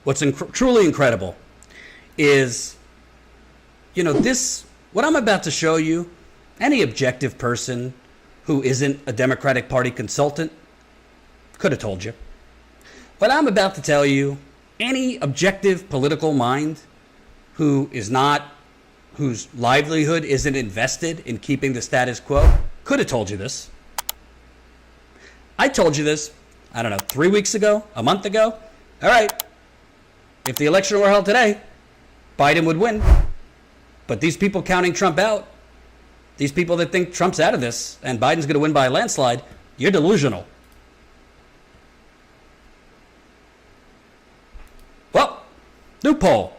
what's truly incredible is, what I'm about to show you, any objective person who isn't a Democratic Party consultant could have told you. What I'm about to tell you, any objective political mind whose livelihood isn't invested in keeping the status quo could have told you this. I told you this, 3 weeks ago, a month ago. All right, if the election were held today, Biden would win. But these people counting Trump out, these people that think Trump's out of this and Biden's going to win by a landslide, you're delusional. Well, new poll.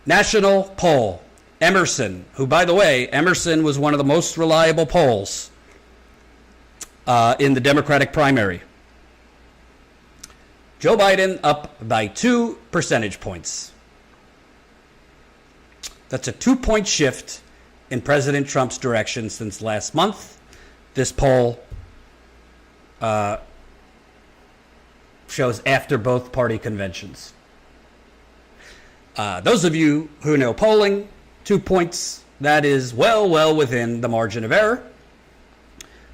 National poll. Emerson, who, by the way, Emerson was one of the most reliable polls in the Democratic primary. Joe Biden up by 2 percentage points. That's a 2-point shift in President Trump's direction since last month. This poll shows after both party conventions. Those of you who know polling, 2 points, that is well within the margin of error.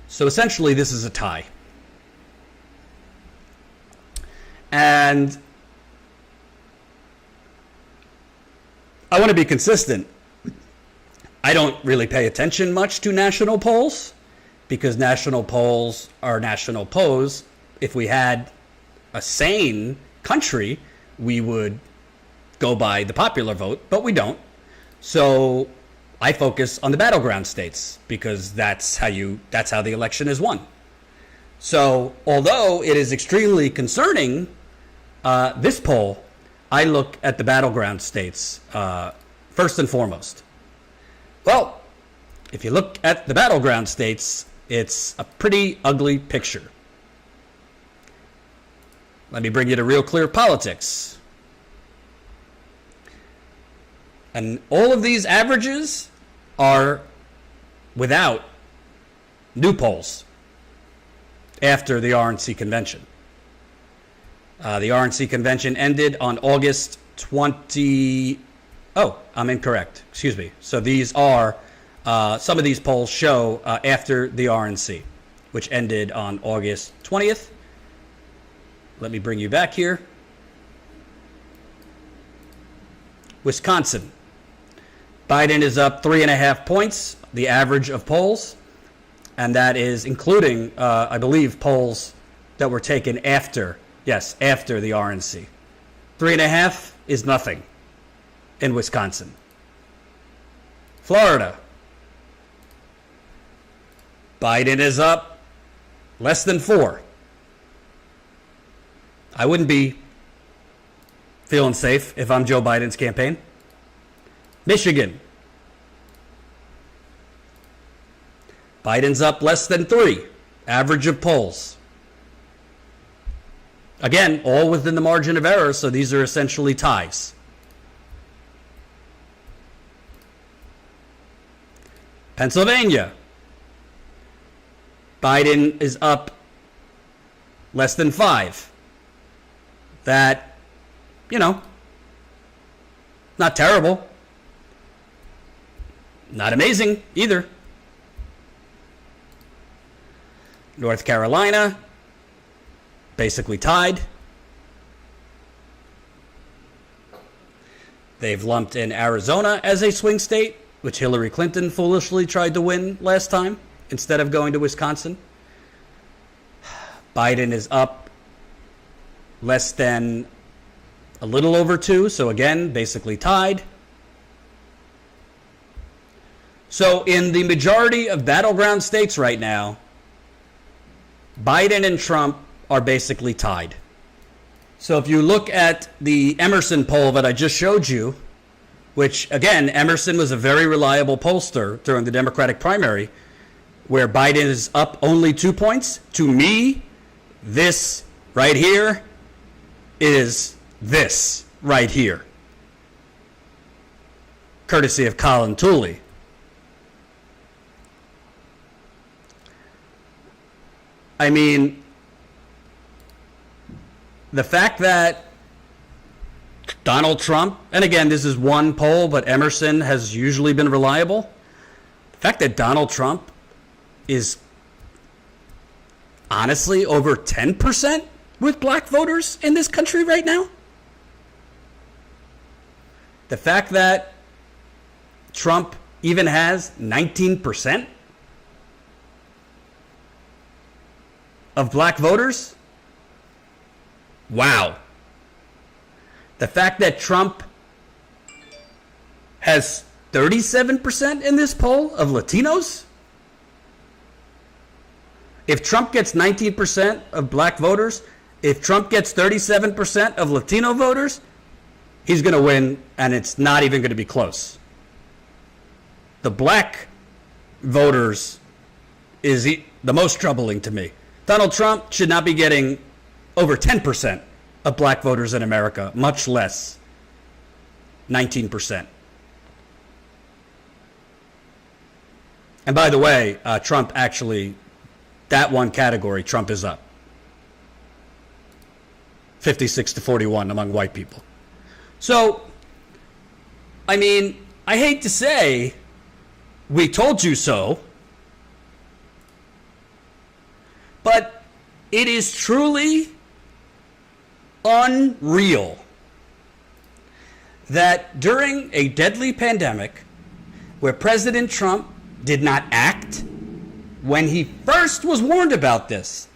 So essentially, this is a tie. And I want to be consistent. I don't really pay attention much to national polls because national polls are national polls. If we had a sane country, we would go by the popular vote, but we don't. So I focus on the battleground states because that's how the election is won. So although it is extremely concerning, this poll, I look at the battleground states first and foremost. Well, if you look at the battleground states, it's a pretty ugly picture. Let me bring you to Real Clear Politics. And all of these averages are without new polls after the RNC convention. The RNC convention ended on August 20. Oh, I'm incorrect. Excuse me. So these are, some of these polls show after the RNC, which ended on August 20th. Let me bring you back here. Wisconsin. Biden is up 3.5 points, the average of polls. And that is including, I believe, polls that were taken after the RNC. 3.5 is nothing in Wisconsin. Florida. Biden is up less than 4. I wouldn't be feeling safe if I'm Joe Biden's campaign. Michigan. Biden's up less than 3, average of polls. Again, all within the margin of error, so these are essentially ties. Pennsylvania. Biden is up less than 5. That, not terrible. Not amazing either. North Carolina, basically tied. They've lumped in Arizona as a swing state, which Hillary Clinton foolishly tried to win last time instead of going to Wisconsin. Biden is up less than a little over 2, so again, basically tied. So in the majority of battleground states right now, Biden and Trump are basically tied. So if you look at the Emerson poll that I just showed you, which again, Emerson was a very reliable pollster during the Democratic primary, where Biden is up only 2 points. To me, this right here is this right here, courtesy of Colin Tooley. I mean, The fact that Donald Trump, and again, this is one poll, but Emerson has usually been reliable. The fact that Donald Trump is honestly over 10% with black voters in this country right now. The fact that Trump even has 19% of black voters. Wow. The fact that Trump has 37% in this poll of Latinos. If Trump gets 19% of black voters, if Trump gets 37% of Latino voters, he's going to win, and it's not even going to be close. The black voters is the most troubling to me. Donald Trump should not be getting over 10% of black voters in America, much less 19%. And by the way, Trump actually, that one category, Trump is up. 56-41 among white people. So, I mean, I hate to say, we told you so, but it is truly unreal that during a deadly pandemic where President Trump did not act when he first was warned about this,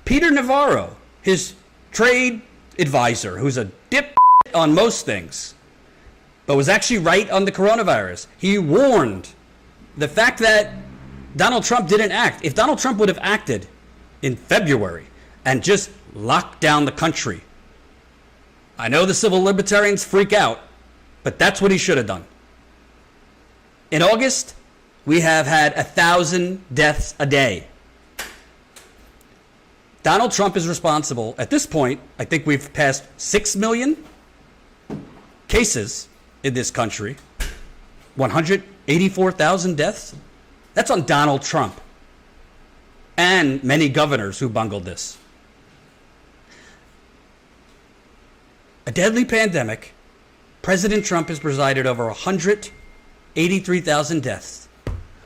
Peter Navarro, his trade advisor, who's a dip on most things, but was actually right on the coronavirus, he warned the fact that Donald Trump didn't act. If Donald Trump would have acted in February and just locked down the country, I know the civil libertarians freak out, but that's what he should have done. In August, we have had 1,000 deaths a day. Donald Trump is responsible. At this point, I think we've passed 6 million cases in this country, 184,000 deaths. That's on Donald Trump and many governors who bungled this. A deadly pandemic. President Trump has presided over 183,000 deaths.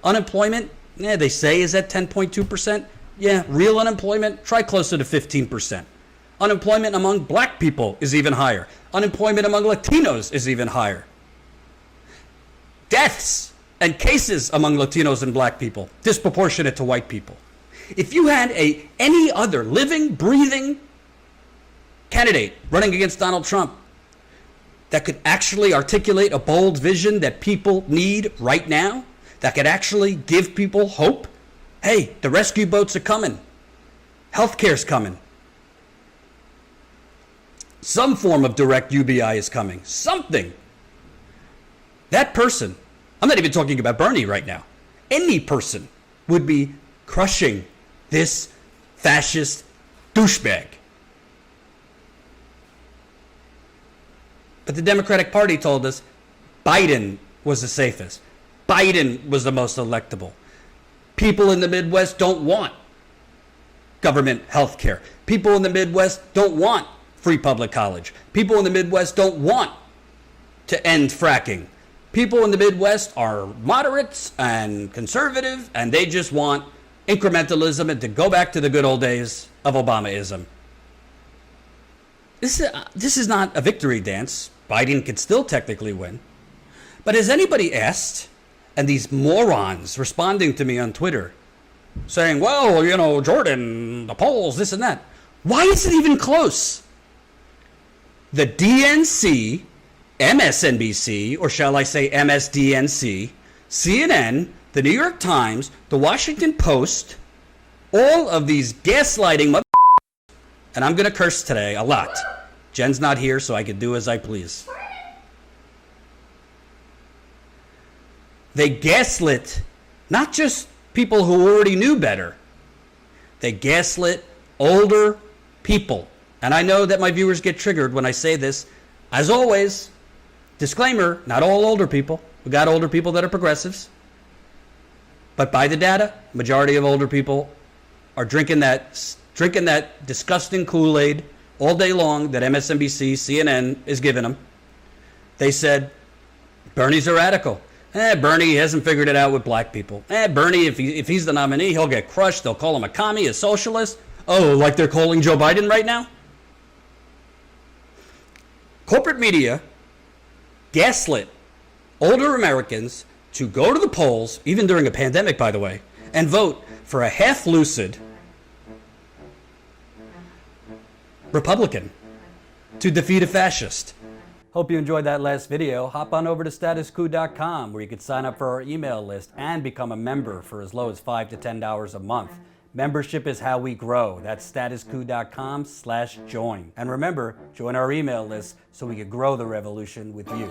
Unemployment, they say is at 10.2%. Yeah, real unemployment, try closer to 15%. Unemployment among black people is even higher. Unemployment among Latinos is even higher. Deaths and cases among Latinos and black people, disproportionate to white people. If you had any other living, breathing candidate running against Donald Trump that could actually articulate a bold vision that people need right now, that could actually give people hope, hey, the rescue boats are coming, healthcare's coming, some form of direct UBI is coming, something. That person, I'm not even talking about Bernie right now, any person would be crushing this fascist douchebag. But the Democratic Party told us Biden was the safest. Biden was the most electable. People in the Midwest don't want government health care. People in the Midwest don't want free public college. People in the Midwest don't want to end fracking. People in the Midwest are moderates and conservative, and they just want incrementalism and to go back to the good old days of Obamaism. This is not a victory dance. Biden could still technically win. But has anybody asked, and these morons responding to me on Twitter, saying, well, you know, Jordan, the polls, this and that. Why is it even close? The DNC, MSNBC, or shall I say MSDNC, CNN, the New York Times, the Washington Post, all of these gaslighting and I'm going to curse today a lot. Jen's not here, so I can do as I please. They gaslit not just people who already knew better. They gaslit older people. And I know that my viewers get triggered when I say this. As always, disclaimer, not all older people. We got older people that are progressives. But by the data, majority of older people are drinking that disgusting Kool-Aid all day long that MSNBC, CNN is giving them. They said, Bernie's a radical. Bernie hasn't figured it out with black people. Bernie, if he's the nominee, he'll get crushed. They'll call him a commie, a socialist. Oh, like they're calling Joe Biden right now? Corporate media gaslit older Americans to go to the polls, even during a pandemic, by the way, and vote for a half-lucid Republican to defeat a fascist. Hope you enjoyed that last video. Hop on over to statuscoup.com where you can sign up for our email list and become a member for as low as $5 to $10 a month. Membership is how we grow. That's statuscoup.com/join. And remember, join our email list so we can grow the revolution with you.